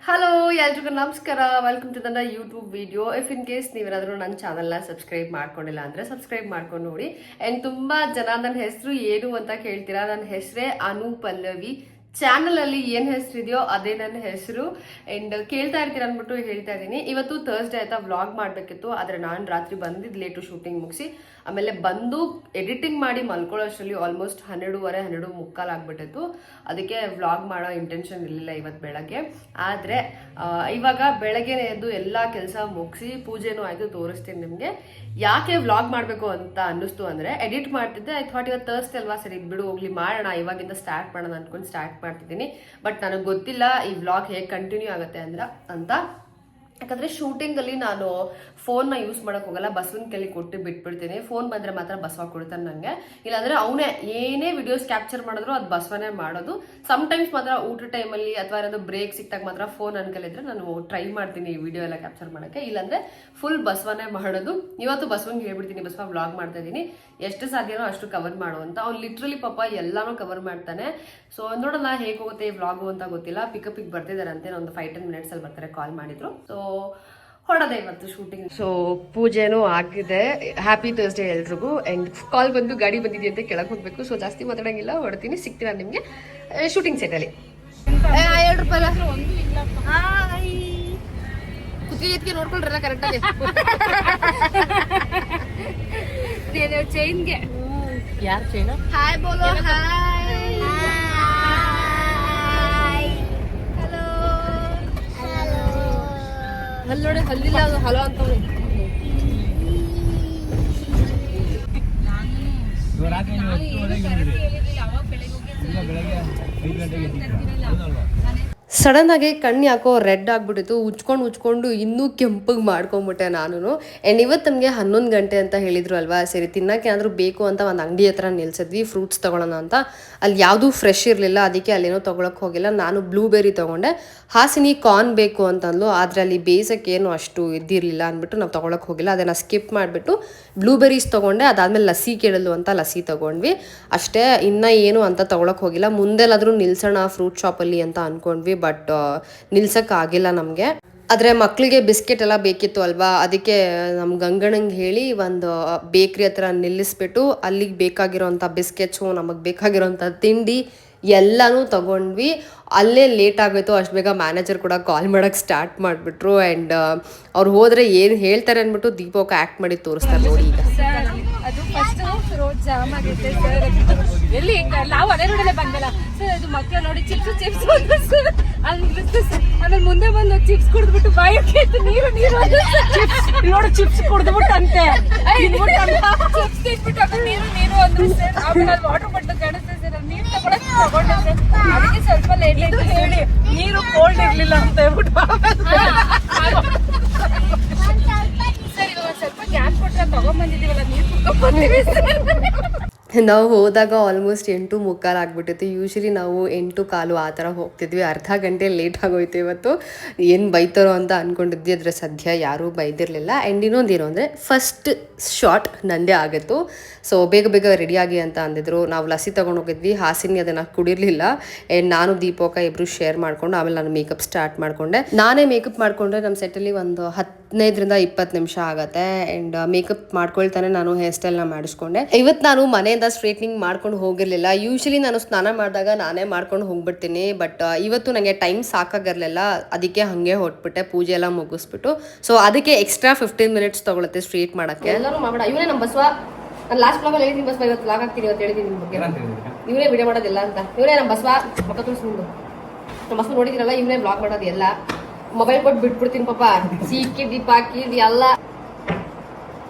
Hello ಎಲ್ರಿಗೂ ನಮಸ್ಕಾರ. Welcome to ನನ್ನ YouTube video. If in case ನೀವೇನಾದರೂ ನನ್ನ ಚಾನಲ್ನ ಸಬ್ಸ್ಕ್ರೈಬ್ ಮಾಡ್ಕೊಂಡಿಲ್ಲ ಅಂದರೆ ಸಬ್ಸ್ಕ್ರೈಬ್ ಮಾಡ್ಕೊಂಡು ನೋಡಿ. ಆ್ಯಂಡ್ ತುಂಬ ಜನ ನನ್ನ ಹೆಸರು ಏನು ಅಂತ ಕೇಳ್ತೀರಾ. ನನ್ನ ಹೆಸರೇ ಅನು ಪಲ್ಲವಿ. ಚಾನಲ್ ಅಲ್ಲಿ ಏನ್ ಹೆಸರಿದೆಯೋ ಅದೇ ನನ್ನ ಹೆಸರು. ಅಂಡ್ ಕೇಳ್ತಾ ಇರ್ತೀರ ಅಂದ್ಬಿಟ್ಟು ಹೇಳ್ತಾ ಇದ್ದೀನಿ. ಇವತ್ತು ಥರ್ಸ್ಡೇ ಆಯ್ತಾ, ವ್ಲಾಗ್ ಮಾಡಬೇಕಿತ್ತು. ಆದರೆ ನಾನು ರಾತ್ರಿ ಬಂದಿದ್ದು ಲೇಟು ಶೂಟಿಂಗ್ ಮುಗಿಸಿ. ಆಮೇಲೆ ಬಂದು ಎಡಿಟಿಂಗ್ ಮಾಡಿ ಮಲ್ಕೊಳ್ಳೋಷ್ಟರಲ್ಲಿ ಆಲ್ಮೋಸ್ಟ್ 12:30 ಆಗ್ಬಿಟ್ಟಿತ್ತು. ಅದಕ್ಕೆ ವ್ಲಾಗ್ ಮಾಡೋ ಇಂಟೆನ್ಷನ್ ಇರಲಿಲ್ಲ ಇವತ್ತು ಬೆಳಗ್ಗೆ. ಆದರೆ ಇವಾಗ ಬೆಳಗ್ಗೆ ಎದ್ದು ಎಲ್ಲ ಕೆಲಸ ಮುಗಿಸಿ ಪೂಜೆನೂ ಆಯಿತು. ತೋರಿಸ್ತೀನಿ ನಿಮಗೆ ಯಾಕೆ ವ್ಲಾಗ್ ಮಾಡಬೇಕು ಅಂತ ಅನ್ನಿಸ್ತು ಅಂದರೆ, ಎಡಿಟ್ ಮಾಡ್ತಿದ್ದೆ. ಐ ಥಾಟ್ ಇವತ್ತು ಥರ್ಸ್ಡೇ ಅಲ್ವಾ, ಸರಿ ಬಿಡು ಹೋಗ್ಲಿ ಮಾಡೋಣ, ಇವಾಗಿಂದ ಸ್ಟಾರ್ಟ್ ಮಾಡೋಣ ಅಂದ್ಕೊಂಡು ಸ್ಟಾರ್ಟ್ ಮಾಡ್ತಿದ್ದೀನಿ. ಬಟ್ ನನಗೆ ಗೊತ್ತಿಲ್ಲ ಈ ವ್ಲಾಗ್ ಹೇಗೆ ಕಂಟಿನ್ಯೂ ಆಗುತ್ತೆ ಅಂತ. ಯಾಕಂದರೆ ಶೂಟಿಂಗಲ್ಲಿ ನಾನು ಫೋನ್ನ ಯೂಸ್ ಮಾಡೋಕೆ ಹೋಗಲ್ಲ, ಬಸವನ ಕೈಲಿ ಕೊಟ್ಟು ಬಿಟ್ಬಿಡ್ತೀನಿ. ಫೋನ್ ಬಂದರೆ ಮಾತ್ರ ಬಸವ ಕೊಡ್ತಾನೆ ನನಗೆ. ಇಲ್ಲಾಂದರೆ ಅವನೇ ಏನೇ ವಿಡಿಯೋಸ್ ಕ್ಯಾಪ್ಚರ್ ಮಾಡಿದ್ರು ಅದು ಬಸವನೇ ಮಾಡೋದು. ಸಮ್ಟೈಮ್ಸ್ ಮಾತ್ರ ಊಟ ಟೈಮಲ್ಲಿ ಅಥವಾ ಏನಾದರೂ ಬ್ರೇಕ್ ಸಿಕ್ತಾಗ ಮಾತ್ರ ಫೋನ್ ನನ್ನ ಕೈಲಿದ್ರೆ ನಾನು ಟ್ರೈ ಮಾಡ್ತೀನಿ ಈ ವಿಡಿಯೋ ಎಲ್ಲ ಕ್ಯಾಪ್ಚರ್ ಮಾಡೋಕ್ಕೆ. ಇಲ್ಲಾಂದರೆ ಫುಲ್ ಬಸವನೇ ಮಾಡೋದು. ಇವತ್ತು ಬಸವನಿಗೆ ಹೇಳ್ಬಿಡ್ತೀನಿ, ಬಸವ ವ್ಲಾಗ್ ಮಾಡ್ತಾ ಇದ್ದೀನಿ, ಎಷ್ಟು ಸಾಧ್ಯನೋ ಅಷ್ಟು ಕವರ್ ಮಾಡು ಅಂತ. ಅವ್ನು ಲಿಟ್ರಲಿ ಪಾಪ ಎಲ್ಲಾನು ಕವರ್ ಮಾಡ್ತಾನೆ. ಸೊ ನೋಡೋಣ ಹೇಗೆ ಹೋಗುತ್ತೆ ಈ ವ್ಲಾಗು ಅಂತ ಗೊತ್ತಿಲ್ಲ. ಪಿಕಪಿಗೆ ಬರ್ತಿದ್ದಾರಂತೆ, ಒಂದು 5-10 ಮಿನಿಟ್ಸಲ್ಲಿ ಬರ್ತಾರೆ, ಕಾಲ್ ಮಾಡಿದ್ರು. ಸೊ ಹೊಡೋದೆ ಇವತ್ತು ಶೂಟಿಂಗ್. ಸೊ ಪೂಜೆನೂ ಆಗಿದೆ. ಹ್ಯಾಪಿ ಥರ್ಸ್ಡೇ ಎಲ್ರಿಗೂ. ಆ್ಯಂಡ್ ಕಾಲ್ ಬಂದು ಗಾಡಿ ಬಂದಿದೆ ಅಂತ ಕೆಳಗೆ ಹೋಗ್ಬೇಕು. ಸೊ ಜಾಸ್ತಿ ಮಾತಾಡೋಂಗಿಲ್ಲ, ಹೊಡ್ತೀನಿ. ಸಿಗ್ತೀನಿ ನಾನು ನಿಮಗೆ ಶೂಟಿಂಗ್ ಸೆಟಲ್ಲಿ. 2 ರೂಪಾಯಿ ಕುತ್ತಿಗೆ ನೋಡ್ಕೊಳ್ರಲ್ಲ ಕರೆಕ್ಟಾಗಿ. ಚೈನ್ಗೆ ಯಾರು ಚೈನ್? ಹಾಯ್ ಬೋಲೋ. Hi hello. ಅಲ್ಲಿ ನೋಡಿ, ಹಲ್ಲಿಲ್ಲ ಅದು ಹಲೋ ಅಂತ. ಸಡನ್ ಆಗಿ ಕಣ್ಣು ಯಾಕೋ ರೆಡ್ ಆಗ್ಬಿಟ್ಟಿತ್ತು. ಉಚ್ಕೊಂಡು ಇನ್ನೂ ಕೆಂಪಗೆ ಮಾಡ್ಕೊಂಬಿಟ್ಟೆ ನಾನು. ಆ್ಯಂಡ್ ಇವತ್ತು ನಮಗೆ 11 ಗಂಟೆ ಅಂತ ಹೇಳಿದ್ರು ಅಲ್ವಾ, ಸರಿ ತಿನ್ನೋಕೆ ಏನಾದರೂ ಬೇಕು ಅಂತ ಒಂದು ಅಂಗಡಿ ಹತ್ರ ನಿಲ್ಸಿದ್ವಿ ಫ್ರೂಟ್ಸ್ ತೊಗೊಳೋಣ ಅಂತ. ಅಲ್ಲಿ ಯಾವುದೂ ಫ್ರೆಶ್ ಇರಲಿಲ್ಲ, ಅದಕ್ಕೆ ಅಲ್ಲೇನೋ ತೊಗೊಳಕ್ಕೆ ಹೋಗಿಲ್ಲ. ನಾನು ಬ್ಲೂಬೆರಿ ತೊಗೊಂಡೆ. ಹಾಸಿನಿ ಕಾರ್ನ್ ಬೇಕು ಅಂತಂದ್ಲು, ಆದರೆ ಅಲ್ಲಿ ಬೇಸಕ್ಕೆ ಏನು ಅಷ್ಟು ಇದ್ದಿರಲಿಲ್ಲ ಅಂದ್ಬಿಟ್ಟು ನಾವು ತೊಗೊಳಕ್ಕೆ ಹೋಗಿಲ್ಲ. ಅದನ್ನು ಸ್ಕಿಪ್ ಮಾಡಿಬಿಟ್ಟು ಬ್ಲೂಬೆರೀಸ್ ತೊಗೊಂಡೆ. ಅದಾದಮೇಲೆ ಲಸ್ಸಿ ಕೇಳಲು ಅಂತ ಲಸ್ಸಿ ತೊಗೊಂಡ್ವಿ ಅಷ್ಟೇ. ಇನ್ನೂ ಏನು ಅಂತ ತೊಗೊಳಕ್ಕೆ ಹೋಗಿಲ್ಲ. ಮುಂದೆಲ್ಲಾದರೂ ನಿಲ್ಸೋಣ ಫ್ರೂಟ್ ಶಾಪಲ್ಲಿ ಅಂತ ಅಂದ್ಕೊಂಡ್ವಿ. ಬಟ್ ನಿಲ್ಸೋಕ್ಕಾಗಿಲ್ಲ ನಮಗೆ. ಆದರೆ ಮಕ್ಕಳಿಗೆ ಬಿಸ್ಕೆಟ್ ಎಲ್ಲ ಬೇಕಿತ್ತು ಅಲ್ವಾ, ಅದಕ್ಕೆ ನಮ್ಮ ಗಂಗಣ್ಣಂಗೆ ಹೇಳಿ ಒಂದು ಬೇಕ್ರಿ ಹತ್ರ ನಿಲ್ಲಿಸ್ಬಿಟ್ಟು ಅಲ್ಲಿಗೆ ಬೇಕಾಗಿರೋಂಥ ಬಿಸ್ಕೆಟ್ಸು, ನಮಗೆ ಬೇಕಾಗಿರೋಂಥ ತಿಂಡಿ ಎಲ್ಲನೂ ತೊಗೊಂಡ್ವಿ. ಅಲ್ಲೇ ಲೇಟ್ ಆಗೋಯ್ತು. ಅಷ್ಟು ಬೇಗ ಮ್ಯಾನೇಜರ್ ಕೂಡ ಕಾಲ್ ಮಾಡೋಕ್ಕೆ ಸ್ಟಾರ್ಟ್ ಮಾಡಿಬಿಟ್ರು. ಆ್ಯಂಡ್ ಅವ್ರು ಹೋದರೆ ಏನು ಹೇಳ್ತಾರೆ ಅಂದ್ಬಿಟ್ಟು ದೀಪಕ್ ಆ್ಯಕ್ಟ್ ಮಾಡಿ ತೋರಿಸ್ತಾರೆ ನೋಡಿ. ಈಗ ಅದು ಫಸ್ಟ್ ರೋಡ್ ಜಾಮ್ ಆಗೈತೆ ಸರ್. ಎಲ್ಲಿ ನಾವು ಅದೇ ರೋಡಲ್ಲೇ ಬಂದಲ್ಲ ಸರ್. ಅದು ಮಕ್ಕಳು ನೋಡಿ ಚಿಪ್ಸ್ ಆಮೇಲೆ ಮುಂದೆ ಬಂದು ಚಿಪ್ಸ್ ಕುಡಿದ್ಬಿಟ್ಟು ಬಾಯಕ್ಕೆ ನೀರು ನೋಡಿ ಚಿಪ್ಸ್ ಕುಡಿದ್ಬಿಟ್ಟು ಅಂತೆ ಚಿಪ್ಸ್ ತಿನ್ಬಿಟ್ಟು ನೀರು ಅಂದ್ರು ಸರ್. ಆಮೇಲೆ ವಾಟರ್ ಬಾಟಲ್ ಕಾಣಿಸ್ತೇವೆ ಸರ್. ನೀರು ತಗೊಂಡೆ ಸರ್. ಅದಕ್ಕೆ ಸ್ವಲ್ಪ ಲೇಟ್ ಆಯ್ತು ಹೇಳಿ, ನೀರು ಕೋಲ್ಡ್ ಇರ್ಲಿಲ್ಲ ಅಂತ ಹೇಳ್ಬಿಟ್ಟು ಸರ್ ಇವಾಗ ಸ್ವಲ್ಪ ಗ್ಯಾಸ್ ಕೊಟ್ಟರೆ ತಗೊಂಡ್ಬಂದಿದ್ದೀವಲ್ಲ, ನೀರು ಕುಡ್ಕೊಂಡು ಬಂದಿವಿ ಸರ್. ನಾವು ಹೋದಾಗ ಆಲ್ಮೋಸ್ಟ್ 8:45 ಆಗ್ಬಿಟ್ಟಿತ್ತು. ಯೂಶ್ವಲಿ ನಾವು 8:15 ಆ ಥರ ಹೋಗ್ತಿದ್ವಿ. ಅರ್ಧ ಗಂಟೆ ಲೇಟ್ ಆಗೋಯ್ತು ಇವತ್ತು. ಏನು ಬೈತಾರೋ ಅಂತ ಅಂದ್ಕೊಂಡಿದ್ವಿ, ಆದರೆ ಸದ್ಯ ಯಾರೂ ಬೈದಿರಲಿಲ್ಲ. ಆ್ಯಂಡ್ ಇನ್ನೊಂದೇನು ಅಂದರೆ ಫಸ್ಟ್ ಶಾಟ್ ನಂದೇ ಆಗಿತ್ತು. ಸೊ ಬೇಗ ರೆಡಿಯಾಗಿ ಅಂತ ಅಂದಿದ್ರು. ನಾವು ಲಸ್ಸಿ ತೊಗೊಂಡೋಗಿದ್ವಿ. ಹಾಸಿನಿ ಅದನ್ನು ಕುಡಿರಲಿಲ್ಲ. ಆ್ಯಂಡ್ ನಾನು ದೀಪಕ ಇಬ್ಬರು ಶೇರ್ ಮಾಡಿಕೊಂಡು ಆಮೇಲೆ ನಾನು ಮೇಕಪ್ ಸ್ಟಾರ್ಟ್ ಮಾಡಿಕೊಂಡೆ. ನಾನೇ ಮೇಕಪ್ ಮಾಡಿಕೊಂಡ್ರೆ ನಮ್ಮ ಸೆಟ್ಟಲ್ಲಿ ಒಂದು 15-20 ನಿಮಿಷ ಆಗುತ್ತೆ. ಆ್ಯಂಡ್ ಮೇಕಪ್ ಮಾಡ್ಕೊಳ್ತಾನೆ ನಾನು ಹೇರ್ ಸ್ಟೈಲ್ನ ಮಾಡಿಸ್ಕೊಂಡೆ. ಇವತ್ತು ನಾನು ಮನೆಯಿಂದ ಸ್ಟ್ರೇಟ್ನಿಂಗ್ ಮಾಡ್ಕೊಂಡು ಹೋಗಿರಲಿಲ್ಲ. ಯೂಶ್ವಲಿ ನಾನು ಸ್ನಾನ ಮಾಡಿದಾಗ ನಾನೇ ಮಾಡ್ಕೊಂಡು ಹೋಗ್ಬಿಡ್ತೀನಿ. ಬಟ್ ಇವತ್ತು ನನಗೆ ಟೈಮ್ ಸಾಕಾಗಿರಲಿಲ್ಲ, ಅದಕ್ಕೆ ಹಾಗೆ ಹೊಟ್ಬಿಟ್ಟೆ ಪೂಜೆ ಎಲ್ಲ ಮುಗಿಸ್ಬಿಟ್ಟು. ಸೊ ಅದಕ್ಕೆ ಎಕ್ಸ್ಟ್ರಾ 15 ಮಿನಿಟ್ಸ್ ತೊಗೊಳುತ್ತೆ ಸ್ಟ್ರೇಟ್ ಮಾಡೋಕ್ಕೆ. ಎಲ್ಲರೂ ಮಾಡೋಣ. ಇವನೇ ನಮ್ಮ ಬಸವ. ನಾನು ಲಾಸ್ಟ್ ಬ್ಲಾಗಲ್ಲಿ ಹೇಳಿದ್ದೀನಿ ಬಸವ, ಇವತ್ತು ಲಾಗ್ ಆಗ್ತೀನಿ ಅಂತ ಹೇಳಿದ್ದೀನಿ ನಿಮ್ಮ ಬಗ್ಗೆ. ಇವನೇ ವಿಡಿಯೋ ಮಾಡೋದಿಲ್ಲ ಅಂತ. ಇವನೇ ನಮ್ಮ ಬಸವ. ಮಕ್ಕ ತೋರಿಸ್ಕೊಂಡು ನಮ್ಮ ಬಸವ ನೋಡಿದಿರಲ್ಲ, ಇವನೇ ಬ್ಲಾಗ್ ಮಾಡೋದು ಎಲ್ಲ. ಮೊಬೈಲ್ ಕೊಟ್ಟು ಬಿಟ್ಬಿಡ್ತೀನಿ ಪಾಪ. ಸೀಕಿ ದೀಪ ಹಾಕಿದ್ದು ಎಲ್ಲ.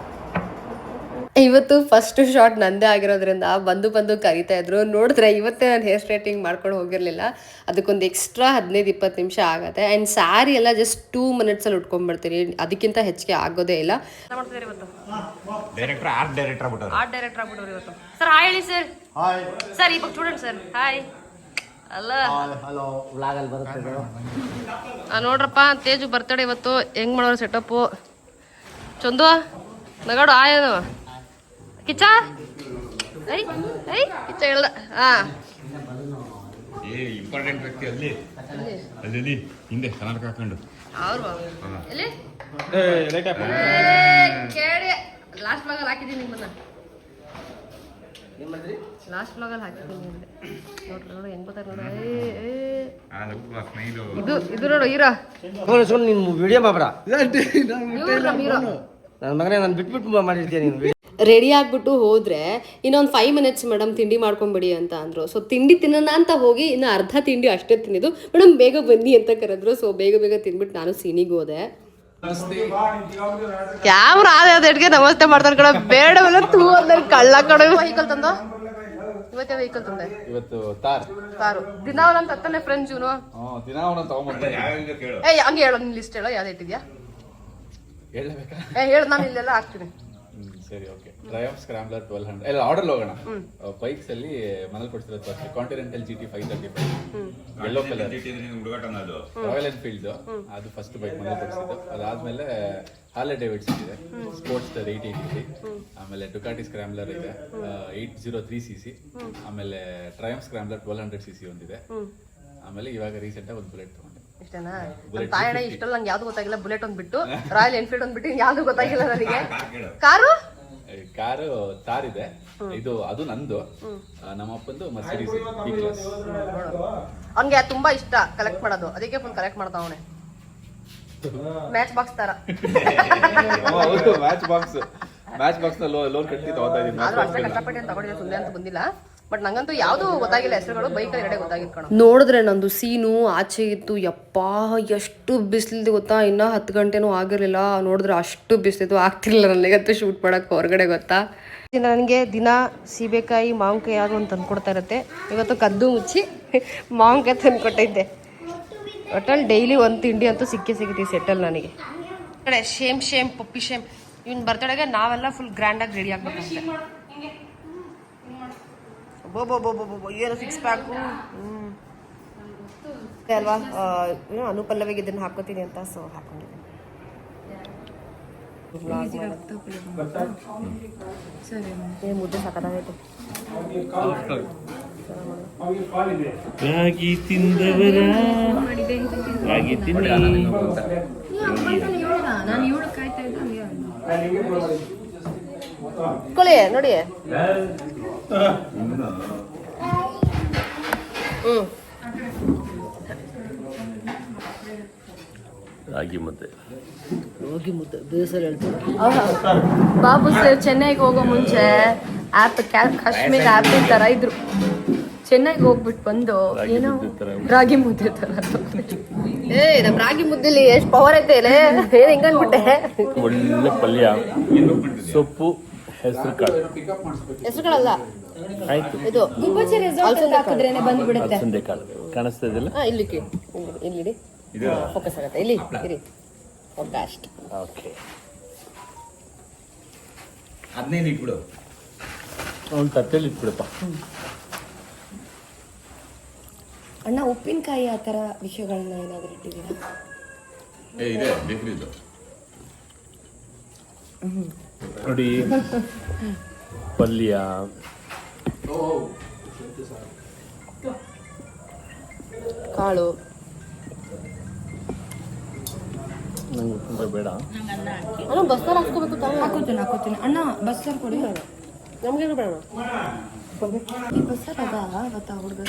ಇವತ್ತು ಫಸ್ಟ್ ಶಾಟ್ ನಂದೇ ಆಗಿರೋದ್ರಿಂದ ಬಂದು ಕರಿತಾ ಇದ್ರು. ನೋಡಿದ್ರೆ ಇವತ್ತೇ ನಾನು ಹೇರ್ ಸ್ಟ್ರೈಟಿಂಗ್ ಮಾಡ್ಕೊಂಡು ಹೋಗಿರಲಿಲ್ಲ. ಅದಕ್ಕೊಂದು ಎಕ್ಸ್ಟ್ರಾ 15-20 ನಿಮಿಷ ಆಗುತ್ತೆ. ಆ್ಯಂಡ್ ಸ್ಯಾರಿ ಎಲ್ಲ ಜಸ್ಟ್ 2 ಮಿನಿಟ್ಸಲ್ಲಿ ಉಟ್ಕೊಂಡ್ಬಿಡ್ತೀನಿ, ಅದಕ್ಕಿಂತ ಹೆಚ್ಚಿಗೆ ಆಗೋದೇ ಇಲ್ಲ. ಆರ್ಟ್ ಡೈರೆಕ್ಟರ್ ಆಗ್ಬಿಟ್ಟವ್ರು ಇವತ್ತು. ಸರ್ ಹಾಯ್ ಹೇಳಿ ಸರ್. ಸರ್ ಇವಾಗ ಸ್ಟೂಡೆಂಟ್ ಸರ್. ಹಾಯ್ ಅಲ್ಲ ನೋಡ್ರಪ್ಪ, ತೇಜು ಬರ್ತಡೆ ಇವತ್ತು. ಹೆಂಗ್ ಮಾಡೋರು ಸೆಟಪ್ಪು? ಚಂದು ನಗಾಡು ಆಯನು ಕಿಚ್ಚ ಕಿಚ್ಚ ಹೇಳ್ದ. ಇಂಪಾರ್ಟೆಂಟ್ ವ್ಯಕ್ತಿ ಅಲ್ಲಿ ಅಲ್ಲಿ ಹಿಂದೆ ಕನ್ನಡಕ ಹಾಕೊಂಡು ಅವ್ರು ಎಲ್ಲಿ ಕೇಳಿ ಲಾಸ್ಟ್ ಬ್ಲಾಗಲ್ಲಿ ಹಾಕಿದ್ದೀನಿ ನಿಮ್ಮನ್ನ ಲಾಸ್ಟ್ ಬ್ಲಾಗಲ್ಲಿ ಹಾಕಿದ್ದೀನಿ ನಿಮ್ದೆ ನೋಡ್ರಿ ನೋಡು ಹೆಂಗ್ ಗೊತ್ತಾಗ ನೋಡ ಇದು ನೋಡು ಹೀರೋ ನೀನು ವಿಡಿಯೋ ಮಾಡ್ಬೇಡ ಹೀರೋ ನನ್ನ ಮಗನೇ ನಾನು ಬಿಟ್ಬಿಟ್ಟು ಮಾಡಿರ್ತೀನಿ ನೀನು ರೆಡಿ ಆಗ್ಬಿಟ್ಟು ಹೋದ್ರೆ ಇನ್ನೊಂದು 5 minutes ಮೇಡಮ್ ತಿಂಡಿ ಮಾಡ್ಕೊಂಬಿಡಿ ಅಂತ ಅಂದ್ರು. ಸೊ ತಿಂಡಿ ತಿನ್ನೋಣ ಅಂತ ಹೋಗಿ ಇನ್ನು ಅರ್ಧ ತಿಂಡಿ ಅಷ್ಟೇ ತಿಂದಿದ್ದು. ಮೇಡಮ್ ಬೇಗ ಬನ್ನಿ ಅಂತ ಕರೆದ್ರು. ಸೊ ಬೇಗ ತಿಂದ್ಬಿಟ್ಟು ನಾನು ಸೀನಿಗೆ ಹೋದೆ. ಕ್ಯಾಮ್ರಾ ಅದೇಟ್ಗೆ ನಮಸ್ತೆ ಮಾಡ್ತಾರೆ ಕಡೆ ಬೇಡವಲ್ಲ ತೂ ಅಂದ್ರೆ ಕಳ್ಳ ಕಡೆ ವೆಹಿಕಲ್ ತಂದು ಇವತ್ತೇ ವೆಹಿಕಲ್ ತಂದೆ ಇವತ್ತು ಕಾರು ದಿನ ಒಂದೊಂದು ತತ್ತಾನೆ ಫ್ರೆಂಡ್ಸ್ ಇವನು ದಿನ ಅವನನ್ನು ತಗೊಂಡ್ಬರ್ತಾನೆ. ಹಂಗೆ ಹೇಳೋ ನಿನ್ ಲಿಸ್ಟ್ ಹೇಳೋ ಯಾವ್ದು ಇಟ್ಟಿದ್ಯಾ ಹೇಳಬೇಕಾ? ಹೇಳು ನಾನು ಇಲ್ಲೆಲ್ಲ ಹಾಕ್ತೀನಿ. ಸರಿ ಓಕೆ. ಟ್ರಯಂಫ್ ಸ್ಕ್ರಾಂಬ್ಲರ್ 1200 ಎಲ್ಲ ಆರ್ಡರ್ ಹೋಗೋಣ. ಬೈಕ್ಸ್ ಅಲ್ಲಿ ಮನೇಲಿ ಕೊಡ್ತಿರೋದು ಅಷ್ಟೇ. Continental GT 535 yellow colour royal Enfield ಅದು ಫಸ್ಟ್ ಬೈಕ್ ಮನೇಲಿ ಕೊಡ್ಸಿದ್ದು. ಅದಾದ್ಮೇಲೆ ಹಾರ್ಲೆ ಡೇವಿಡ್ಸನ್ ಇದೆ, ಸ್ಪೋರ್ಟ್ಸ್ಟರ್ 883, ಆಮೇಲೆ ಡುಕಾಟಿ ಸ್ಕ್ರಾಂಬ್ಲರ್ ಇದೆ 803cc, ಆಮೇಲೆ ಟ್ರಯಂಫ್ ಸ್ಕ್ರಾಂಬ್ಲರ್ 1200cc ಒಂದಿದೆ, ಆಮೇಲೆ ಇವಾಗ ರೀಸೆಂಟ್ ಆಗಿ ಒಂದು ಬುಲೆಟ್ ತಗೊಂಡೆ. ಇಷ್ಟೇನಾ? ನಮ್ಮ ತಾಯಣ್ಣ ಇಷ್ಟಲ್ಲ ನಂಗೆ ಯಾವ್ದು ಗೊತ್ತಾಗಿಲ್ಲ. ಬುಲೆಟ್ ಒಂದ್ಬಿಟ್ಟು ರಾಯಲ್ ಎನ್ಫೀಲ್ಡ್ ಒಂದ್ಬಿಟ್ಟು ಯಾವ್ದು ಗೊತ್ತಾಗಿಲ್ಲ ನನಗೆ. ಕಾರು ತಾರ್ ಇದೆ, ಇದು ಅದು ನಂದು, ನಮ್ಮ ಅಪ್ಪಂದು ಮರ್ಸಿಡೀಸ್ B ಕ್ಲಾಸ್. ಹಂಗೆ ತುಂಬಾ ಇಷ್ಟ ಕಲೆಕ್ಟ್ ಮಾಡೋದು, ಅದಕ್ಕೆ ಫುಲ್ ಕಲೆಕ್ಟ್ ಮಾಡ್ತಾ ಅವನೇ ಮ್ಯಾಚ್ ಬಾಕ್ಸ್ ತರ. ಮ್ಯಾಚ್ ಬಾಕ್ಸ್ ನ ಲೋನ್ ಕಟ್ಟಿ ತಗೋತಾ ಇದೀನಿ. ಆದ್ರೂ ಅಷ್ಟೇ ಕಷ್ಟಪಟ್ಟು ತಗೊಂಡಿದ್ದೆ, ಸುಮ್ಮನೆ ಅಂತ ಬಂದಿಲ್ಲ. ಬಟ್ ನಂಗಂತೂ ಯಾವ್ದು ಗೊತ್ತಾಗಿಲ್ಲ ಹೆಸರುಗಳು. ಬೈಕಲ್ಲಿ ಎರಡೇ ಗೊತ್ತಾಗಿತ್ತು. ನೋಡಿದ್ರೆ ನಂದು ಸೀನು ಆಚೆ ಇತ್ತು. ಯಪ್ಪ ಎಷ್ಟು ಬಿಸಿಲಿದ್ದು ಗೊತ್ತಾ. ಇನ್ನ 10 ಗಂಟೆನೂ ಆಗಿರ್ಲಿಲ್ಲ. ನೋಡಿದ್ರೆ ಅಷ್ಟು ಬಿಸಿಲಿತ್ತು, ಆಗ್ತಿರ್ಲಿಲ್ಲ ನನಗಂತೂ ಶೂಟ್ ಮಾಡಕ್ ಹೊರಗಡೆ ಗೊತ್ತಾ. ನನಗೆ ದಿನ ಸೀಬೆಕಾಯಿ ಮಾವಿನಕಾಯಿ ಯಾವುದು ಅಂತ ತಂದ್ಕೊಡ್ತಾ ಇರುತ್ತೆ. ಇವತ್ತು ಕದ್ದು ಮುಚ್ಚಿ ಮಾವಿನಕಾಯಿ ತಂದ್ಕೊಟ್ಟೈತೆ. ಒಟ್ಟಲ್ಲಿ ಡೈಲಿ ಒಂದು ತಿಂಡಿ ಅಂತೂ ಸಿಗುತ್ತೆ ಸೆಟ್ಟಲ್ಲಿ ನನಗೆ. ಕಡೆ ಶೇಮ್ ಪಪ್ಪಿ ಶೇಮ್ ಇವ್ನ ಬರ್ತಡೆಗೆ ನಾವೆಲ್ಲ ಫುಲ್ ಗ್ರ್ಯಾಂಡಾಗಿ ರೆಡಿ ಆಗ್ಬೇಕಂತೆ. ಏನು 6 ಪ್ಯಾಕು ಅಲ್ವಾ. ಅನುಪಲ್ಲವಿಗೆ ಇದನ್ನ ಹಾಕೋತೀನಿ ಅಂತ, ಸೊ ಹಾಕೊಂಡಿದ್ದೀನಿ. ಮುದ್ದೆ ಸಾಕಾಗೈತೆ. ರಾಗಿ ತಿಂದವರ ರಾಗಿ ತಿನ್ನಿ. ಕೊಳೆ ನೋಡಿ. ರಾಗಿ ಮುದ್ದೆ ಬೇಸರ ಹೇಳ್ತಾರೆ. ಬಾಬು ಸರ್ ಚೆನ್ನೈಗೆ ಹೋಗೋ ಮುಂಚೆ ಕಾಶ್ಮೀರ ಆ್ಯಪ್ ತರ ಇದ್ರು. ಚೆನ್ನೈಗೆ ಹೋಗ್ಬಿಟ್ಟು ಬಂದು ಏನೋ ರಾಗಿ ಮುದ್ದೆ ತರ. ನಮ್ ರಾಗಿ ಮುದ್ದೆಲಿ ಎಷ್ಟು ಪವರ್ ಐತೆ ಏನ್ ಹೆಂಗ್ ಅನ್ಬಿಟ್ಟೆ. ಒಳ್ಳೆ ಪಲ್ಯ, ಸೊಪ್ಪು, ಹೆಸರು ಕಾಳಲ್ಲ ಆಯ್ತು. ಇದು ಹಾಕಿದ್ರೇನೆ ಬಂದ್ಬಿಡುತ್ತೆ. ಅಲಸಂದೆ ಕಾಳು ಕಾಣಿಸ್ತಾ ಇದೆಯಲ್ಲ. ಇಲ್ಲಿ ಫೋಕಸ್ ಆಗತ್ತೆ. ಇಲ್ಲಿ ಇರಿ ಅಷ್ಟು. ಓಕೆ, ಅದನ್ನೇನು ಇಟ್ಬಿಡು, ಒಂದು ತಟ್ಟೆಲಿ ಇಟ್ಬಿಡಪ್ಪ. ಅಣ್ಣ ಉಪ್ಪಿನಕಾಯಿ ಆ ಥರ ವಿಷಯಗಳನ್ನ ಏನಾದರೂ ಇಟ್ಟಿದ್ದೀರಾ? ಇದೆ ಬೇಕ್ರಿದು ನೋಡಿ. ಪಲ್ಯ, ಕಾಳು. ನಂಗೆ ಉಪ್ಪಿನಕಾಯಿ ಬೇಡ. ಅಣ್ಣ ಬಸ್ಸಾರು ಹಾಕ್ಕೋಬೇಕು ತಾನೆ. ಹಾಕೋತೀನಿ ಅಣ್ಣ. ಬಸ್ಸಾರು ಕೊಡಿ. ನಮ್ಗೆ ಬೇಡ ಈ ಬಸ್ಸಾರು ಅದ ಅವತ್ತ ಹುಡುಗ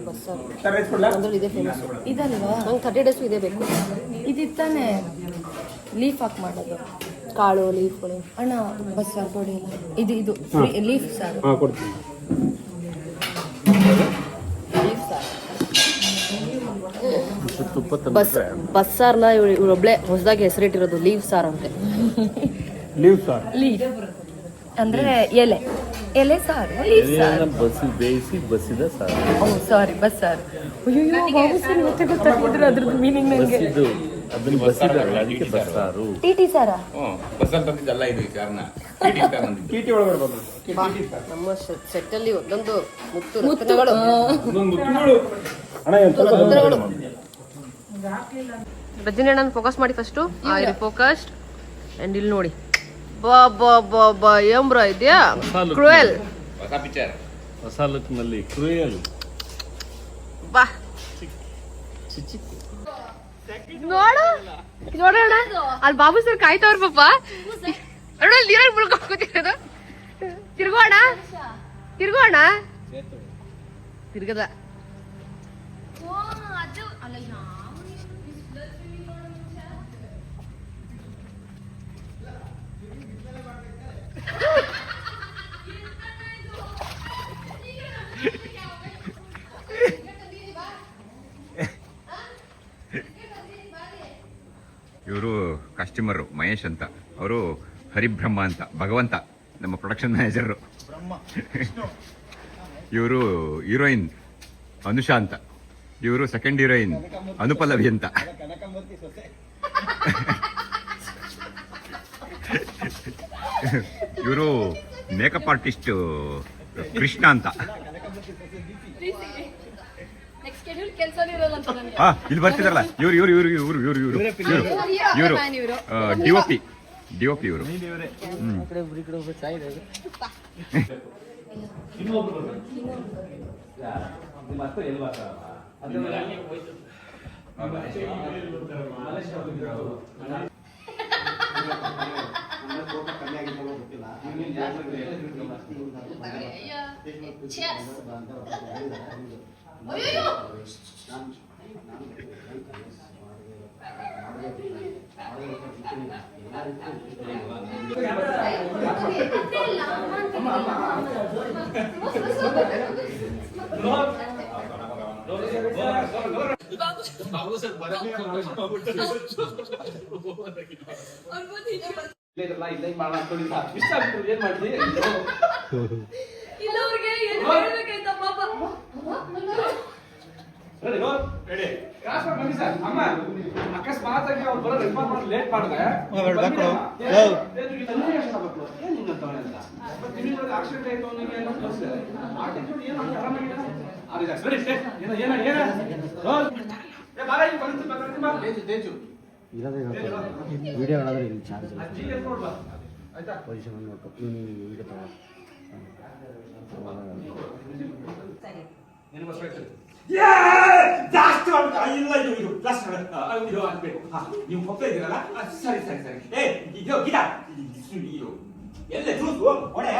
ಬಸ್ಸಾರು ಅಂದ್ರೆ ಇದೇ ಫೇಮಸ್. ಇದಲ್ವಾ? ನಂಗೆ 30 days ಇದೇ ಬೇಕು. ಇದಿತ್ತಾನೆ ಲೀಫ್ ಹಾಕಿ ಮಾಡೋದು. ಕಾಳು ಲೀಫ್ಗಳು. ಅಣ್ಣ ಬಸ್ಸಾರು ಕೊಡಿ. ಇದು ಲೀಫ್ ಸಾರು. ಕೊಡ್ತೀನಿ. ಲೀಫ್ ಸಾರು. ತುಪ್ಪ ಬಸ್ಸಾರ್ನ ಇವಳೊಬ್ಳೆ ಹೊಸದಾಗಿ ಹೆಸರಿಟ್ಟಿರೋದು ಲೀಫ್ ಸಾರು ಅಂತೆ. ಲೀವ್ ಸಾರು, ಲೀಫ್ ಅಂದ್ರೆ ಎಲೆ ಸಾರು. ಲೀಫ್ ಸಾರು ಬೇಯಿಸಿ ಬಸಿದ ಸಾರು. ಸಾರಿ ಬಸ್ಸಾರು. ಮತ್ತೆ ಗೊತ್ತಾಗಿದ್ರು ಅದ್ರದ್ದು ಮೀನಿಂಗ್ ನಂಗೆ. ಬಸಿದು ಅದನ್ನ ಬಸಿದಲ್ಲ, ಅದಕ್ಕೆ ಬಸ್ಸಾರು. ಟಿ ಸಾರಾ? ಬಸ್ಸಲ್ಲಿ ತಂದಿದ್ದಲ್ಲ ಇದು ಕಾರಣ. ನಮ್ಮ ಸೆಟ್ಟಲ್ಲಿ ಒಂದೊಂದು ಮುತ್ತುಗಳು. ರಜನಿ ಅಣ್ಣ ಫೋಕಸ್ ಮಾಡಿ ಫಸ್ಟು. ಫೋಕಸ್ಡ್. ಅಂಡ್ ಇಲ್ಲಿ ನೋಡಿ, ಬಾ ಏನ್ ಬ್ರೋ ಇದೆಯಾ ಕ್ರೂಯಲ್. ಹೊಸ ಪಿಕ್ಚರ್, ಹೊಸ ಲುಕ್ನಲ್ಲಿ ಕ್ರೂಯಲ್. ಬಾ ನೋಡು ನೋಡೋಣ ಅಲ್ಲಿ ಬಾಬು ಸರ್ ಕಾಯ್ತವ್ರ ಪಾಪ ನೋಡ ನೀರಲ್ಲಿ ಮುಳ್ಕೊತಿರೋದು. ತಿರ್ಗೋಣ ತಿರ್ಗೋಣ ತಿರ್ಗದ ಇವರು ಕಸ್ಟಮರು ಮಹೇಶ್ ಅಂತ, ಅವರು ಹರಿಬ್ರಹ್ಮ ಅಂತ, ಭಗವಂತ ನಮ್ಮ ಪ್ರೊಡಕ್ಷನ್ ಮ್ಯಾನೇಜರು. ಇವರು ಹೀರೋಯಿನ್ ಅನುಷಾ ಅಂತ, ಇವರು ಸೆಕೆಂಡ್ ಹೀರೋಯಿನ್ ಅನುಪಲ್ಲವಿ ಅಂತ. ಇವರು ಮೇಕಪ್ ಆರ್ಟಿಸ್ಟ್ ಕೃಷ್ಣ ಅಂತ. ಹಾ ಇಲ್ಲಿ ಬರ್ತಿದಾರಲ್ಲ ಇವ್ರು ಇವ್ರು ಇವ್ರು ಇವ್ರು ಇವ್ರು ಇವ್ರು ಇವ್ರು ಇವರು ಡಿಒಪಿ ಇವರು. ಅಕಸ್ಮಾತ್ ಆಗಿ ಅವ್ರು ಬರೋ ರೆಸ್ಪಾನ್ಸ್ ಮಾಡಿ ಲೇಟ್ ಮಾಡಿದ್ರೆ ಆಕ್ಸಿಡೆಂಟ್ ಆಯ್ತು ಅವನಿಗೆ ಏನೋ ತೋರಿಸಿದೆ. ಆಟಿಟ್ಯೂಡ್ ಏನು ಅಂತ ಆರಾಮಾಗಿದೆ. ಸರಿ ವಿಡಿಯೋ ನೋಡಿದ್ರೆ ಇಲ್ಲಿ ಚಾರ್ಜ್ ಪೊಸಿಷನ್ ನೋಡ್ಕೊ ವಿಡಿಯೋ ತಗೋ. ಜಾಸ್ತಿ ಇಲ್ಲ ಇದು ಪ್ಲಸ್ ಇದು ಅನ್ಬೇಕು. ನೀವು ಹೋಗ್ತಾ ಇದ್ದೀರಲ್ಲ, ಸರಿ ಸರಿ ಸರಿ. ಇದು ಗಿಡ ಎಲ್ಲ ಜ್ಯೂಸ್ ಒಡೆ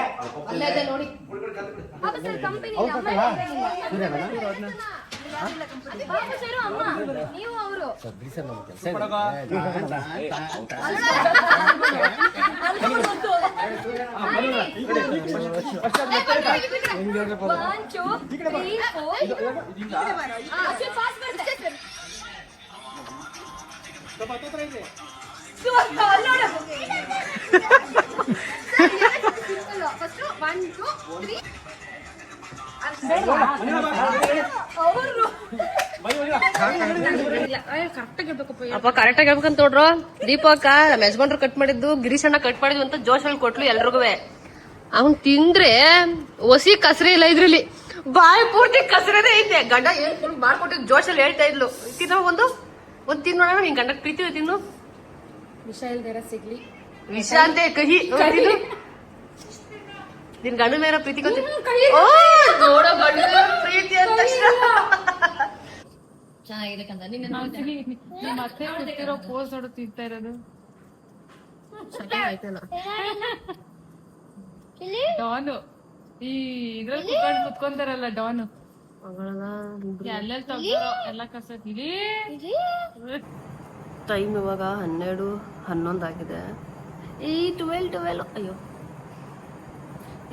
ನೋಡಿ ಅಪ್ಪ ಕರೆಕ್ಟಾಗಿ ಹೇಳ್ಬೇಕಂತ ನೋಡ್ರು. ದೀಪಕ್ಕ ನಮ್ಮ ಯಜಮಾನ್ರು ಕಟ್ ಮಾಡಿದ್ದು, ಗಿರೀಶ್ ಅಣ್ಣ ಕಟ್ ಮಾಡಿದ್ವಿ ಅಂತ ಜೋಶಲ್ಲಿ ಕೊಟ್ಲು ಎಲ್ರಿಗೂ. ಅವ್ನ್ ತಿಂದ್ರೆ ಒಸಿ ಕಸರೆ ಇಲ್ಲ ಇದ್ರಲ್ಲಿ, ಬಾಯಿ ಪೂರ್ತಿ ಕಸರದೇ ಐತೆ. ಗಂಡ ಏನ್ ಫುಲ್ ಮಾಡ್ಕೊಟ್ಟಿದ್ ಜೋಶಲ್ಲಿ ಹೇಳ್ತಾ ಇದ್ಲು, ತಿನ್ನೋ ಒಂದು ತಿನ್ ನೋಡೋಣ, ನಿನ್ ಗಂಡಕ್ ಪ್ರೀತಿ ತಿನ್ನು. ವಿಷ ಇಲ್ದಿರ ಸಿಗ್ಲಿ, ವಿಷ ಅಂತೆ ಕಹಿ. ನಿನ್ ಗಂಡ ಮೇರ ಪ್ರೀತಿ ಗೊತ್ತಿಲ್ಲ ನೋಡೋ ಗಂಡ ಪ್ರೀತಿ ಅಂತ ಚೆನ್ನಾಗಿದೆ ಕಂದ. ನಿಮ್ಮ ಅತ್ತೆ ಕೊಟ್ಟಿರೋ ಪೋಸ್ ನೋಡು ತಿಂತಾ ಇರೋದು. ಡಾನು ಈ ಇದ್ರಲ್ಲಿ ಕುತ್ಕೊಂತಾರಲ್ಲ ಡಾನು, ಎಲ್ಲ ತಗೋ ಎಲ್ಲ ಕಸ. ಟೈಮ್ ಇವಾಗ 12:11 ಆಗಿದೆ. ಈ 12 ಅಯ್ಯೋ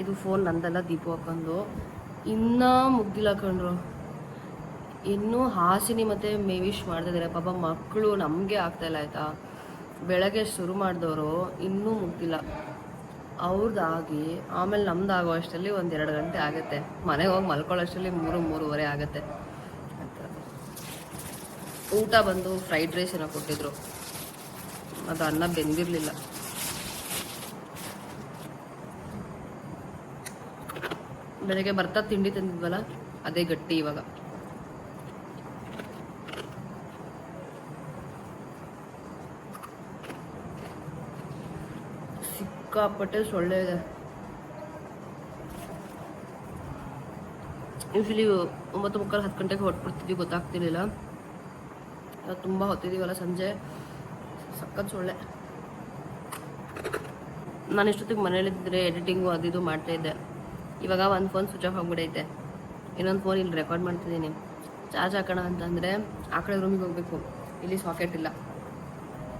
ಇದು ಫೋನ್ ನಂದಲ್ಲ, ದೀಪು ಹಾಕೊಂಡು ಇನ್ನ ಮುಗ್ದಿಲ್ಲ ಕಣ್ರು. ಇನ್ನೂ ಹಾಸಿನಿ ಮತ್ತೆ ಮೇವಿಶ್ ಮಾಡ್ತಿದ್ದಾರೆ ಪಾಪ. ಮಕ್ಕಳು ನಮಗೆ ಆಗ್ತಾಯಿಲ್ಲ ಆಯಿತಾ. ಬೆಳಗ್ಗೆ ಶುರು ಮಾಡಿದವರು ಇನ್ನೂ ಮುಗ್ದಿಲ್ಲ. ಅವ್ರದ್ದಾಗಿ ಆಮೇಲೆ ನಮ್ದು ಆಗೋ ಅಷ್ಟರಲ್ಲಿ 1-2 ಗಂಟೆ ಆಗುತ್ತೆ. ಮನೆಗೆ ಹೋಗಿ ಮಲ್ಕೊಳ್ಳೋಷ್ಟರಲ್ಲಿ 3-3:30 ಆಗುತ್ತೆ. ಊಟ ಬಂದು ಫ್ರೈಡ್ ರೈಸ್ ಏನೋ ಕೊಟ್ಟಿದ್ರು, ಅದು ಅನ್ನ ಬೆಂದಿರಲಿಲ್ಲ. ಬೆಳಗ್ಗೆ ಬರ್ತಾ ತಿಂಡಿ ತಂದಿದ್ವಲ್ಲ ಅದೇ ಗಟ್ಟಿ ಇವಾಗ. ಸಿಕ್ಕಾಪಟ್ಟೆ ಸೊಳ್ಳೆ ಇದೆ. ಯೂಶಲಿ 9:30-10 ಗಂಟೆಗೆ ಹೊಟ್ಬಿಡ್ತಿದ್ವಿ, ಗೊತ್ತಾಗ್ತಿರ್ಲಿಲ್ಲ. ಇವತ್ತು ತುಂಬ ಹೊತ್ತಿದ್ದೀವಲ್ಲ ಸಂಜೆ ಸಖತ್ ಸೊಳ್ಳೆ. ನಾನು ಇಷ್ಟೊತ್ತಿಗೆ ಮನೇಲಿದ್ದರೆ ಎಡಿಟಿಂಗು ಅದು ಇದು ಮಾಡ್ತಾಯಿದ್ದೆ. ಇವಾಗ ಒಂದು ಫೋನ್ ಸ್ವಿಚ್ ಆಫ್ ಆಗಿಬಿಟ್ಟೈತೆ, ಇನ್ನೊಂದು ಫೋನ್ ಇಲ್ಲಿ ರೆಕಾರ್ಡ್ ಮಾಡ್ತಿದ್ದೀನಿ. ಚಾರ್ಜ್ ಹಾಕೋಣ ಅಂತಂದರೆ ಆ ಕಡೆ ರೂಮಿಗೆ ಹೋಗಬೇಕು, ಇಲ್ಲಿ ಸಾಕೆಟ್ ಇಲ್ಲ,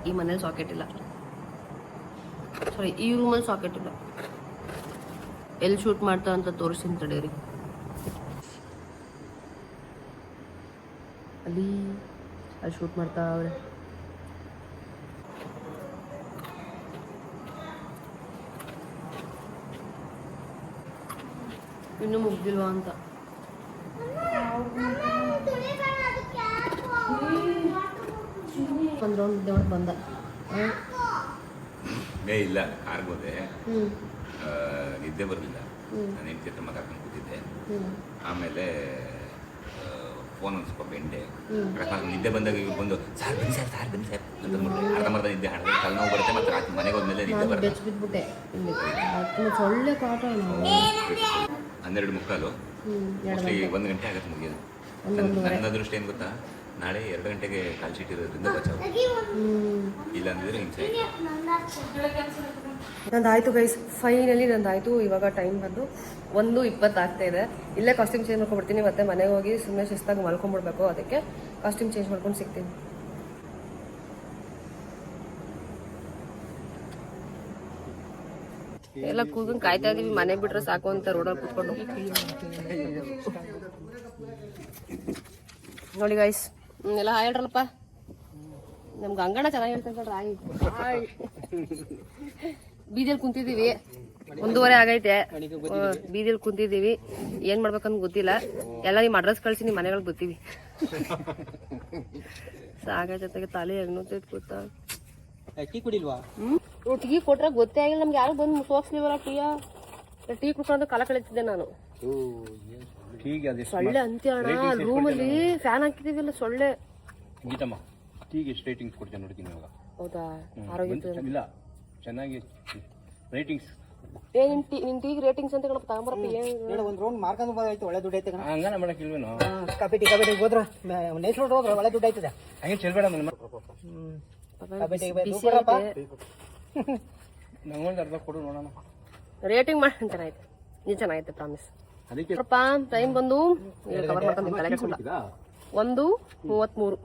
ಈ ಮನೇಲಿ ಸಾಕೆಟ್ ಇಲ್ಲ, ಸಾರಿ ಈ ರೂಮಲ್ಲಿ ಸಾಕೆಟ್ ಇಲ್ಲ. ಎಲ್ಲಿ ಶೂಟ್ ಮಾಡ್ತಾ ಅಂತ ತೋರಿಸ್ತೀನಿ ತಡೀರಿ. ಅಲ್ಲಿ ಶೂಟ್ ಮಾಡ್ತಾ ಅವ್ರೆ. ಇನ್ನೂ ಮುಗ್ದಿಲ್ವಾ ಅಂತ. ಒಂದು ರೌಂಡ್ ನಿದ್ದೆ ಮಾಡಿ ಬಂದ. ಇಲ್ಲ ಕಾರ್ಗೆ ಹೋದೆ, ನಿದ್ದೆ ಬರಲಿಲ್ಲ. ನಾನು ಹೆಂಡತಿ ಹತ್ರ ಮಾತಾಡ್ಕೊಂಡು ಕೂತಿದ್ದೆ. ಆಮೇಲೆ ಫೋನ್ ಒಂದು ಸ್ವಲ್ಪ ಬೆಂಡೆ ನಿದ್ದೆ ಬಂದಾಗ ಇವ್ರು ಬಂದು ಸಾರ್ ಬನ್ನಿ ಸರ್ ಅಂತ ಅಂದ್ಬಿಟ್ರೆ ಅರ್ಧಂಬರ್ಧ ನಿದ್ದೆ ಹಾಡಿದ್ರೆ ತಲೆನೋವು ಬರುತ್ತೆ. ಮತ್ತು ರಾತ್ರಿ ಮನೆಗೆ ಹೋದ್ಮೇಲೆ ನಿದ್ದೆ ಬರುತ್ತೆ. ಬಿದ್ಬಿಟ್ಟೆ ಸೊಳ್ಳೆ ಕಾಟ. 12:45 ಮೋಸ್ಟ್ಲಿ 1 ಗಂಟೆ ಆಗುತ್ತೆ ಮುಗಿಯೋದು. ನನ್ನ ಅದೃಷ್ಟ ಏನು ಗೊತ್ತಾ, ನಾಳೆ 2 ಗಂಟೆಗೆ ಕಾಲ್ ಶೀಟ್ ಇರೋದ್ರಿಂದ ಬಚಾವು, ಇಲ್ಲಾಂದಿದ್ರೆ ಹಿಂಸೆ. ನಂದಾಯಿತು ಗೈಸ್, ಫೈನಲಿ ನಂದಾಯಿತು. ಇವಾಗ ಟೈಮ್ ಬಂದು 1:20 ಆಗ್ತಾಯಿದೆ. ಇಲ್ಲೇ ಕಾಸ್ಟ್ಯೂಮ್ ಚೇಂಜ್ ಮಾಡ್ಕೊಂಡ್ಬಿಡ್ತೀನಿ, ಮತ್ತೆ ಮನೆಗೆ ಹೋಗಿ ಸುಮ್ಮನೆ ಶಿಸ್ತಾಗಿ ಮಲ್ಕೊಂಡ್ಬಿಡ್ಬೇಕು. ಅದಕ್ಕೆ ಕಾಸ್ಟ್ಯೂಮ್ ಚೇಂಜ್ ಮಾಡ್ಕೊಂಡು ಸಿಗ್ತೀನಿ. ಎಲ್ಲ ಕೂತ್ಕೊಂಡು ಕಾಯ್ತಾ ಇದೀವಿ, ಮನೆಗೆ ಬಿಟ್ರೆ ಸಾಕು ಅಂತ ರೋಡಲ್ಲಿ ಕೂತ್ಕೊಂಡು. ನೋಡಿ ಗೈಸ್, ಎಲ್ಲ ಹಾಯ್ ಹೇಳ್ರಲ್ಲಪ್ಪ. ನಮ್ಗೆ ಅಂಗಣ ಚೆನ್ನಾಗಿ ಹೇಳ್ತಾರೆ ಹಾಯ್. ಬೀದಿಯಲ್ಲಿ ಕುಂತಿದ್ದೀವಿ, 1:15 ಆಗೈತೆ. ಬೀದಿಯಲ್ಲಿ ಕುಂತಿದ್ದೀವಿ, ಏನು ಮಾಡ್ಬೇಕಂತ ಗೊತ್ತಿಲ್ಲ. ಎಲ್ಲ ನಿಮ್ಮ ಅಡ್ರೆಸ್ ಕಳಿಸಿ ನಿಮ್ಮ ಮನೆಗಳಿಗೆ ಬರ್ತೀವಿ. ಸಾಗೈತೆ ಜೊತೆಗೆ ತಲೆ ಹೆಂಗ್ನೋತೈತೆ ಗೊತ್ತಾ. ಟೀ ಕುಡಿಲ್ವಾ? ಟೀ ಕೊಟ್ರೆ ಗೊತ್ತೇ ಆಗಿಲ್ಲ ನಮ್ಗೆ, ಯಾರು ಬಂದು ಮುಸುವಾಕ್ಸ್ಲಿವಲ್ಲ ಟೀ ಕುಡ್ಕೊಂಡು ಕಾಲ ಕಳೀತಿದ್ದೆ ನಾನು. ಸೊಳ್ಳೆ ಅಂತ್ಯ ಅಣ್ಣ, ರೂಮಲ್ಲಿ ಫ್ಯಾನ್ ಹಾಕಿದೀವಲ್ಲ ಸೊಳ್ಳೆ. ಗೀತಮ್ಮ ಟೀಗೆ ಎಷ್ಟು ರೇಟಿಂಗ್ಸ್ ಕೊಡ್ತೇನೆ ನೋಡ್ತೀನಿ ಇವಾಗ. ಹೌದಾ? ಆರೋಗ್ಯ ಇಲ್ಲ, ಚೆನ್ನಾಗಿ ರೇಟಿಂಗ್ಸ್. ನಿನ್ ಟೀಗೆ ರೇಟಿಂಗ್ಸ್ ಅಂತ ತಗೊಂಬರಪ್ಪ. ಏನು ಒಂದು ರೌಂಡ್ ಮಾರ್ಕೊಂಡು ಬರೋಯ್ತು, ಒಳ್ಳೆ ದುಡ್ಡು ಐತೆ. ಹಂಗಾನ ಮಾಡಕ್ಕೆ ಇಲ್ವೇನೋ? ಕಾಪಿ ಟೀ ಹೋದ್ರೆ ನೆಕ್ಸ್ಟ್ ರೋಡ್ ಹೋದ್ರೆ ಒಳ್ಳೆ ದುಡ್ಡು ಆಯ್ತದೆ. ಹಂಗೆ ಚೆಲ್ಬೇಡ ನಂಗೊಂದು ಅರ್ಧ ಕೊಡು ನೋಡೋಣ. ರೇಟಿಂಗ್ ಮಾಡಿ ಚೆನ್ನಾಗೈತೆ, ನೀ ಚೆನ್ನಾಗೈತೆ ಪ್ರಾಮಿಸ್. ಟೈಮ್ ಬಂದು ಕವರ್ ಮಾಡ್ಕೊಂಡು ತಲೆ ಕೆಡಿಸಲ್ಲ. 1:33 ನೋಡ್ರಿ.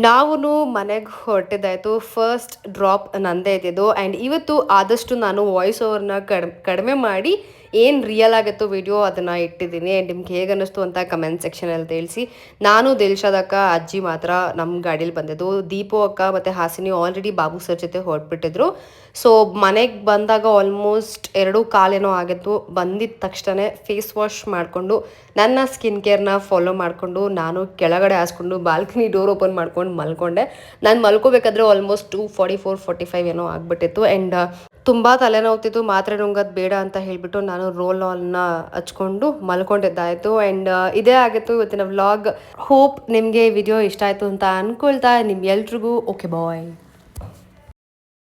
ನಾವು ಮನೆಗೆ ಹೊರಟಿದ್ದಾಯಿತು. ಫಸ್ಟ್ ಡ್ರಾಪ್ ನಂದೇ ಇದ್ದಿದ್ದು. ಆ್ಯಂಡ್ ಇವತ್ತು ಆದಷ್ಟು ನಾನು ವಾಯ್ಸ್ ಓವರ್ನ ಕಡಿಮೆ ಮಾಡಿ ಏನು ರಿಯಲ್ ಆಗಿತ್ತು ವಿಡಿಯೋ ಅದನ್ನು ಇಟ್ಟಿದ್ದೀನಿ. ಆ್ಯಂಡ್ ನಿಮ್ಗೆ ಹೇಗೆ ಅನ್ನಿಸ್ತು ಅಂತ ಕಮೆಂಟ್ ಸೆಕ್ಷನಲ್ಲಿ ತಿಳಿಸಿ. ನಾನು ದಿಲ್ಶಾದ್ ಅಕ್ಕ, ಅಜ್ಜಿ ಮಾತ್ರ ನಮ್ಮ ಗಾಡೀಲಿ ಬಂದಿದ್ದು. ದೀಪು ಅಕ್ಕ ಮತ್ತು ಹಾಸಿನಿ ಆಲ್ರೆಡಿ ಬಾಬು ಸರ್ ಜೊತೆ ಹೊರಟ್ಬಿಟ್ಟಿದ್ರು. ಸೊ ಮನೆಗೆ ಬಂದಾಗ ಆಲ್ಮೋಸ್ಟ್ 2:15 ಆಗಿತ್ತು. ಬಂದಿದ್ದ ತಕ್ಷಣ ಫೇಸ್ ವಾಶ್ ಮಾಡಿಕೊಂಡು ನನ್ನ ಸ್ಕಿನ್ ಕೇರ್ನ ಫಾಲೋ ಮಾಡಿಕೊಂಡು ನಾನು ಕೆಳಗಡೆ ಹಾಸ್ಕೊಂಡು ಬಾಲ್ಕನಿ ಡೋರ್ ಓಪನ್ ಮಾಡ್ಕೊಂಡು ಮಲ್ಕೊಂಡೆ. ನಾನು ಮಲ್ಕೋಬೇಕಾದ್ರೆ ಆಲ್ಮೋಸ್ಟ್ 2:44-45 ಏನೋ ಆಗಿಬಿಟ್ಟಿತ್ತು. ಆ್ಯಂಡ್ ತುಂಬ ತಲೆನೋವ್ತಿತ್ತು, ಮಾತ್ರೆ ನುಂಗೋದು ಬೇಡ ಅಂತ ಹೇಳಿಬಿಟ್ಟು ನಾನು ರೋಲ್ ಆಲ್ನ ಹಚ್ಕೊಂಡು ಮಲ್ಕೊಂಡಿದ್ದಾಯಿತು. ಆ್ಯಂಡ್ ಇದೇ ಆಗಿತ್ತು ಇವತ್ತಿನ ವ್ಲಾಗ್. ಹೋಪ್ ನಿಮಗೆ ವಿಡಿಯೋ ಇಷ್ಟ ಆಯಿತು ಅಂತ ಅಂದ್ಕೊಳ್ತಾ ನಿಮ್ಗೆಲ್ರಿಗೂ ಓಕೆ ಬಾಯ್.